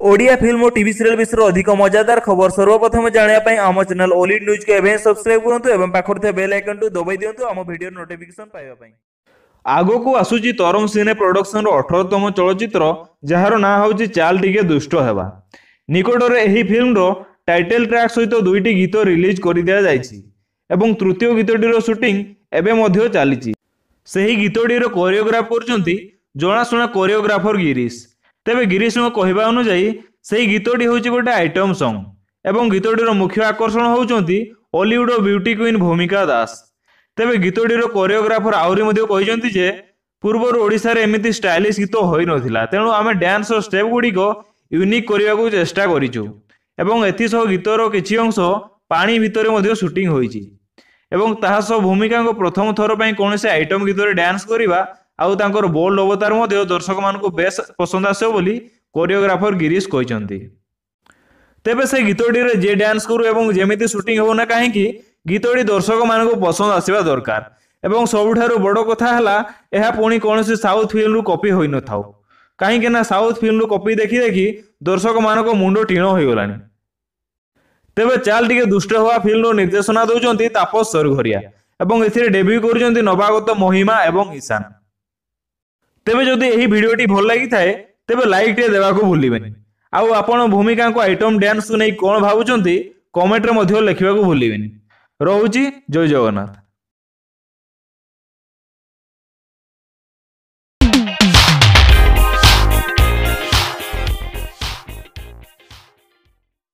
Odia film और TV serial विषय अधिक मजादार खबर सर्वप्रथम जानापी आम चैनल ओलिड न्यूज को एवं सब्सक्राइब करूँ और पाखर बेल आइकन दबाई दिंतु आम वीडियो नोटिफिकेशन पाइबा। आगो को आसुची तरंग सिने प्रोडक्शन 18तम चलचित्र जार ना हूँ चाल टिके दुष्ट हेबा। निकटर एही फिल्म टाइटल ट्रैक सहित दुईटी गीत रिलीज कर दिया जायछि एवं तृतीय गीतटीर शूटिंग एवं चली। सही गीतटीर कोरियोग्राफ करछंती जनाशुना कोरियोग्राफर गिरीश। तेबे गिरीश कहवा अनुसायी से गीतटी हूँ गोटे आइटम सॉन्ग एवं गीतटीर मुख्य आकर्षण होउचंती हॉलीवुड ब्यूटी क्वीन भूमिका दास। तेबे गीतटीर कोरियोग्राफर आहरी कहते जे पूर्वर ओडिशा रे एमिति स्टाइलिश गीत होई नथिला, तेणु आमे डांस और स्टेप गुड़िक यूनिक करने को चेष्टा करिछु एवं एथिसह गीतर किछि अंश पानी भितर मध्य शूटिंग होईछि एवं ताहा सह भूमिका प्रथम थर पई कोनसे आइटम गीतर डांस करिबा आउ तांकर बोल्ड अवतार मध्य दर्शक मानक बेस पसंद आसे बोली कोरियोग्राफर गिरीश कहते। तेबे से गीतटी रे जे डांस करू एवं जेमिति शूटिंग हो ना कहीं गीतटी दर्शक मानक पसंद आसवा दरकार एवं सबुठारु बड़ कथा हला एहा पुणी कोनोसी साउथ फिल्म रु कॉपी होई न थाउ, कहीं ना साउथ फिल्म रु कॉपी देखी देखी दर्शक मानक मुंड टीण हो गलानी। तेबे चाल टिके दुष्ट हुआ फिल्म निर्देशना दौरान तापस सरघरिया एवं एथिरे डेब्यू करुचंती नवागत महिमा एवं ईशान। तेबे जदि एही भिडियोटी भल लगी थाए तेबे लाइक टे देवा को भूलिबेनी आउ आपण भूमिका को आइटम डांस को नहीं कोन भाबुचंती कमेंट रे मध्य लिखिबा को भूलिबेनी। रहूची जय जगन्नाथ।